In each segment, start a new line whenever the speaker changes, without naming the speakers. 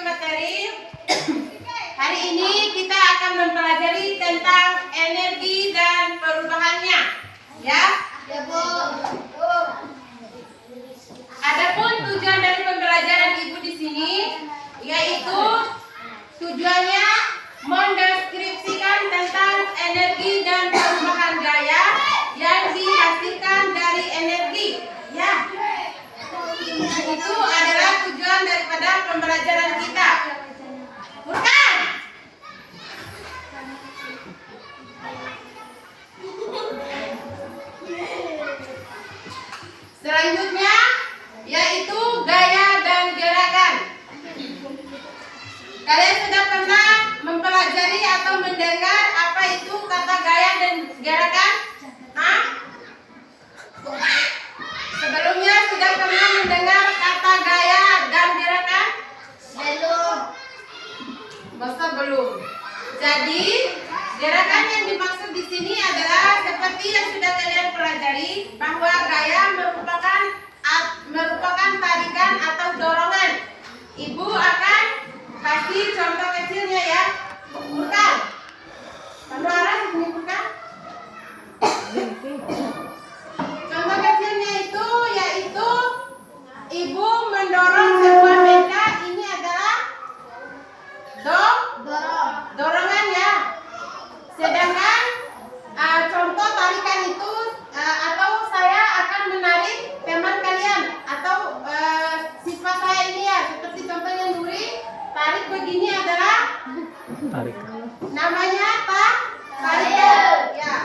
materi. Hari ini kita akan mempelajari tentang energi dan perubahannya. Ya, Bu. Adapun tujuan dari pembelajaran Ibu di sini yaitu tujuannya mendeskripsikan tentang energi dan perubahan gaya yang dihasilkan dari energi. Ya, itu adalah tujuan daripada pembelajaran kita. Bukan? Selanjutnya yaitu gaya dan gerakan. Kalian sudah pernah mempelajari atau mendengar apa itu kata gaya dan gerakan? Hah? Sebelumnya sudah pernah mendengar kata gaya dan gerakan? Belum. Masa belum? Jadi gerakan yang dimaksud di sini adalah seperti yang sudah kalian pelajari, bahwa gaya merupakan tarikan atau dorongan. Ibu akan kasih contoh kecilnya ya. Bukan? Kamu arah sini bukan? Contoh kecilnya itu yaitu ibu mendorong sebuah meja. Ini adalah dorongan ya. Sedangkan contoh tarikan itu atau saya akan menarik teman kalian atau siswa saya ini ya, seperti contohnya Nuri, tarik begini adalah tarik. Namanya tarikan ya.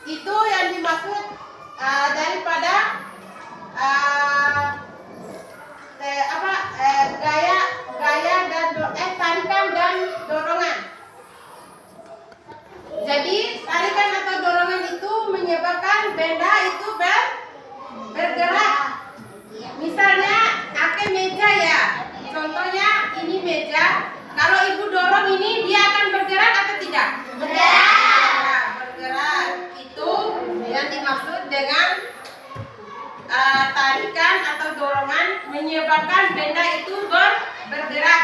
Itu yang dimaksud daripada gaya dan tarikan dan dorongan. Jadi tarikan atau dorongan itu menyebabkan benda itu bergerak. Misalnya pakai meja ya. Contohnya ini meja. Kalau ibu dorong ini, dia akan bergerak atau tidak? Bergerak. Bergerak. Itu yang dimaksud dengan tarikan atau dorongan menyebabkan benda itu bergerak.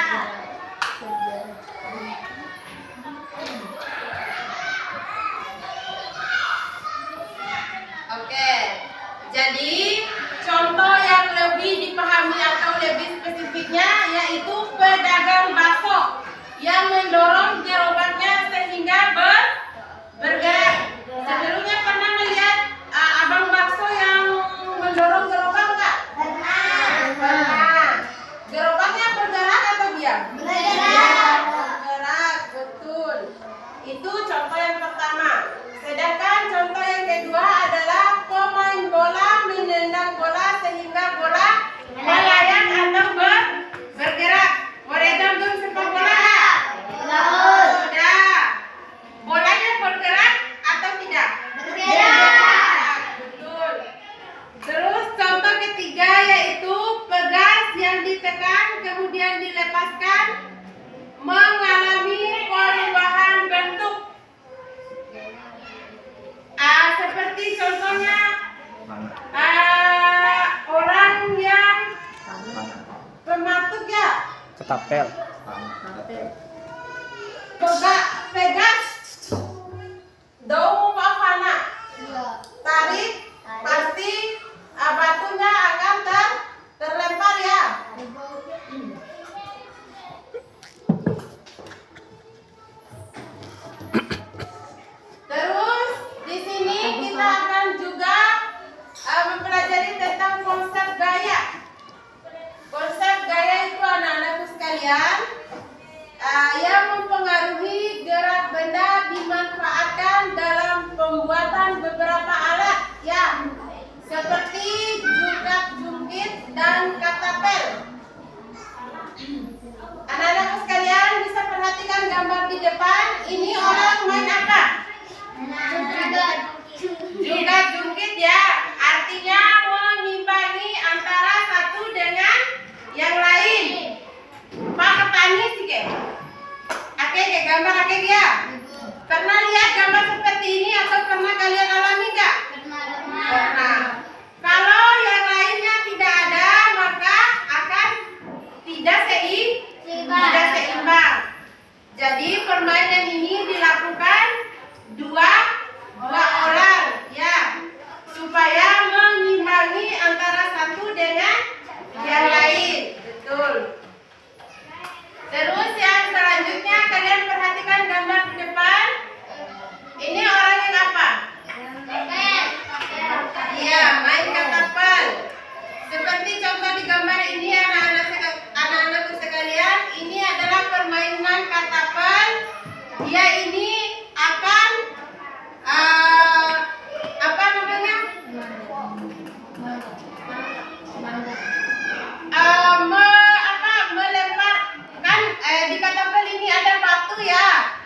Oke, jadi contoh yang lebih dipahami atau lebih spesifiknya yaitu pedagang bakso yang mendorong gerobaknya sehingga bergerak. Sebelumnya pernah melihat abang bakso yang mendorong gerobak nggak? Pernah. Gerobaknya bergerak atau diam? Bergerak, betul. Itu contoh yang pertama. Sedangkan contoh yang kedua adalah pemain bola menendang bola sehingga bola melayang atau bergerak. Moregan tuh sepak bola nggak? Sudah. Bolanya bergerak atau tidak? Bergerak. Betul. Terus contoh ketiga yaitu pegas yang ditekan kemudian dilepaskan mengalami perubahan bentuk. Seperti contohnya orang yang pematut ya,
Ketapel.
pegas daun pavana, tarik pasti batunya akan terlempar ya. Terus di sini kita akan juga mempelajari tentang konsep gaya. Konsep gaya itu anak-anakku sekalian yang mempengaruhi gerak benda dimanfaatkan dalam pembuatan beberapa alat ya, seperti jungkat-jungkit dan katapel. Anak-anakku sekalian bisa perhatikan gambar di depan. Ini orang main apa? Jungkat-jungkit ya, artinya mengimbangi antara satu dengan yang lain. Pak ketani sih ke? Ake gambar ake dia. Pernah lihat gambar seperti ini atau pernah kalian alami nggak? Pernah. Kalau yang lainnya tidak ada, maka akan tidak tidak seimbang. Jadi permainan ini dilakukan dua orang ya, supaya mengimbangi antara satu dengan yang lain. Betul. Terus yang selanjutnya kalian perhatikan gambar di depan. Ini orang yang apa? Iya, main katapel. Seperti contoh di gambar ini anak-anakku sekalian, ini adalah permainan katapel. Dia ini akan apa namanya? Melemparkan di katapel ini ada batu ya.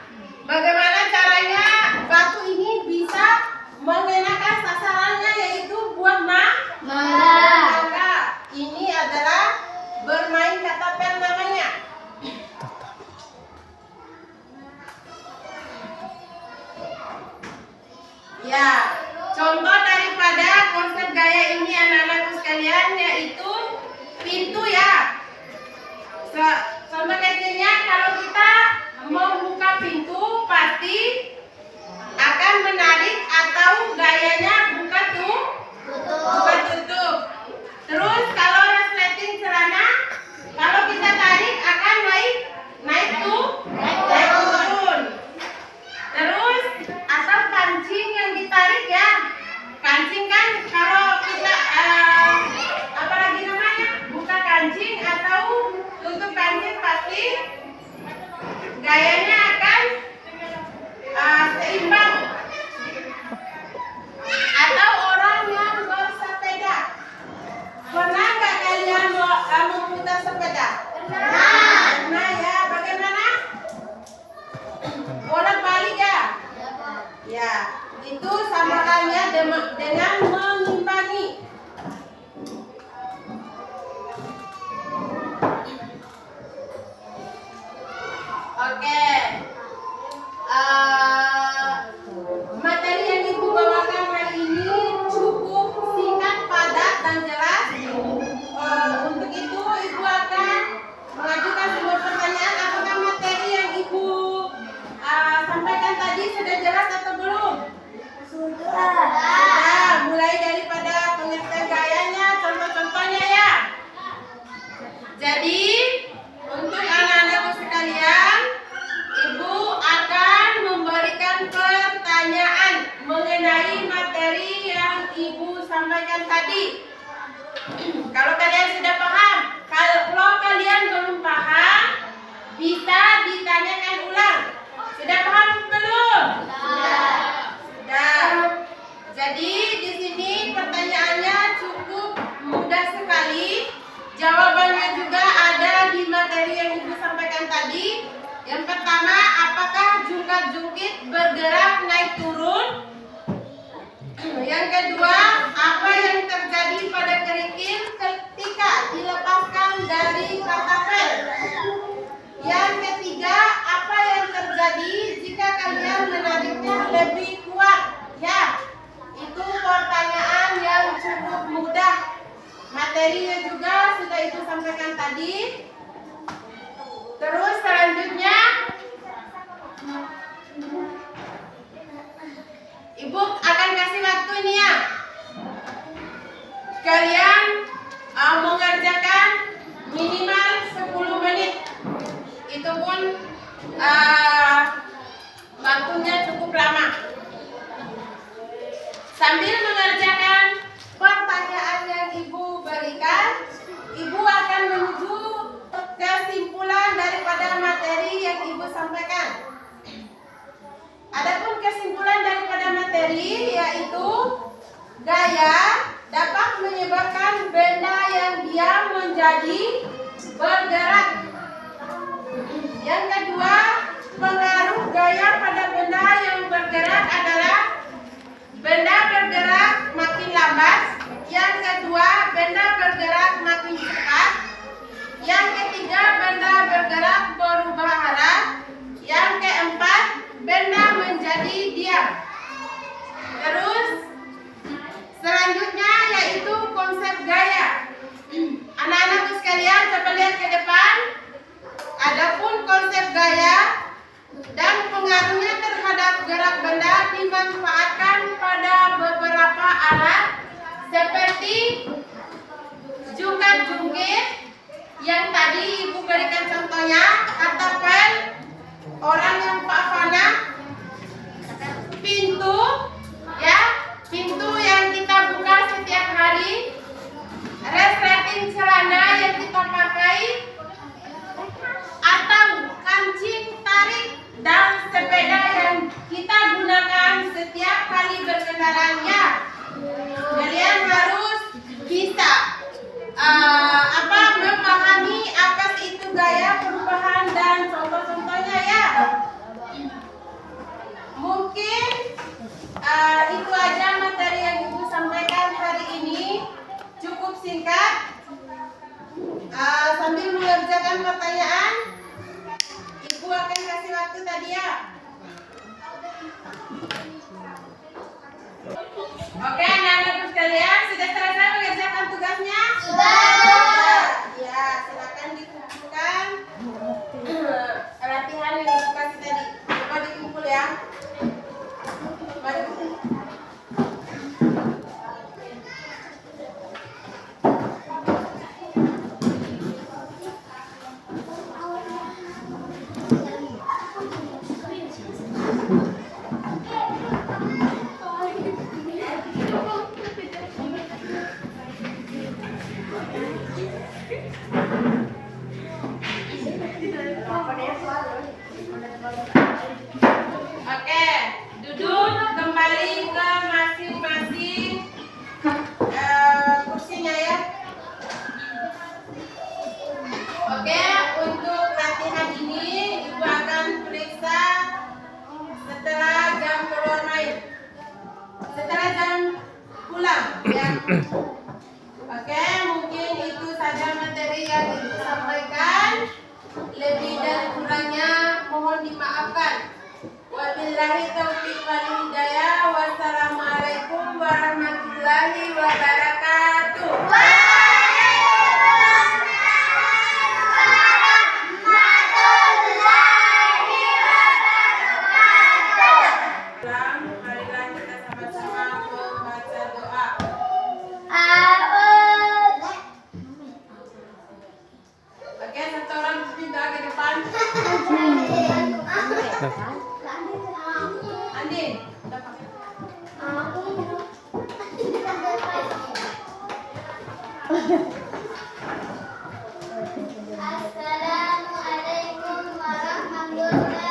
Bagaimana caranya batu ini bisa mengenakan sasarannya, yaitu buah mangga. Ini adalah bermain katapel namanya. Ya, contoh daripada konsep gaya ini anak-anakku sekalian yaitu pintu ya. Contoh kecilnya, kalau kita membuka pintu pasti akan menarik atau gayanya buka tutup. Terus kalau resleting celana, kalau kita tarik akan naik turun. Terus atau kancing yang ditarik ya. Kancing kan kalau kita apalagi namanya buka kancing atau tutup kancing pasti gayanya akan seimbang. Atau orang yang bersepeda, pernah nggak kalian memutar sepeda? Pernah ya. Bagaimana? Bolak-balik ya? Ya, itu sama halnya dengan mengimbangi. Oke. Materi yang Ibu bawakan hari ini cukup singkat, padat, dan jelas. Untuk itu Ibu akan mengajukan sebuah pertanyaan. Apakah materi yang Ibu sampaikan tadi sudah jelas atau belum? Sudah. Mulai daripada pengertian gayanya, contoh-contohnya ya. Jadi untuk anak-anakku sekalian, Ibu akan memberikan pertanyaan mengenai materi yang Ibu sampaikan tadi. Kalau kalian sudah paham, kalau kalian belum paham, bisa ditanyakan ulang. Sudah paham belum? Sudah. Jadi di sini pertanyaannya cukup mudah sekali. Jawabannya juga ada di materi yang Ibu sampaikan tadi. Yang pertama, apakah jungkat-jungkit bergerak naik turun? Yang kedua, apa yang terjadi pada kerikil ketika dilepaskan dari katapel? Yang ketiga, apa yang terjadi jika kalian menariknya lebih kuat? Ya, itu pertanyaan yang cukup mudah. Materinya juga sudah Ibu sampaikan tadi. Terus selanjutnya Ibu akan kasih waktu ini ya. Kalian mengerjakan minimal 10 menit. Itu pun waktunya cukup lama. Sambil mengerjakan pertanyaan yang Ibu berikan, Ibu akan menuju kesimpulan daripada materi yang Ibu sampaikan. Adapun kesimpulan daripada materi yaitu gaya dapat menyebabkan benda yang diam menjadi bergerak. Yang kedua, pengaruh gaya pada benda yang bergerak adalah benda bergerak makin lambat. Yang kedua, benda bergerak makin cepat. Yang ketiga, benda bergerak berubah arah. Yang keempat, benda menjadi diam. Terus selanjutnya yaitu konsep gaya. Anak-anakku sekalian, seperti jungkat-jungkit yang tadi Ibu berikan contohnya, ataupun orang yang Pak Fana, pintu ya, pintu yang kita buka setiap hari, resleting celana yang kita pakai, atau kancing tarik dan sepeda yang kita gunakan setiap kali berkendaraan. Kalian harus bisa memahami apa itu gaya perubahan dan contoh-contohnya ya. Mungkin itu aja materi yang Ibu sampaikan hari ini, cukup singkat. Sambil mengerjakan pertanyaan, Ibu akan kasih waktu tadi ya. Oke, anak-anak sekalian, sudah selesai mengerjakan tugasnya? Sudah. Ya, silakan dikumpulkan latihan yang Ibu kasih tadi. Coba dikumpul ya. Coba dikumpul. Oke, duduk kembali ke masing-masing kursinya ya. Oke, untuk latihan ini Ibu akan periksa setelah jam keluar main, setelah jam pulang ya. Oke, mungkin itu saja materi yang Ibu sampaikan. Lebih dan kurangnya mohon dimaafkan. Wabillahi taufiq wal hidayah. Wassalamualaikum warahmatullahi wabarakatuh. Marilah kita sama-sama membaca doa. Oke, satu orang pindah ke depan. Andin,
Assalamualaikum warahmatullahi wabarakatuh.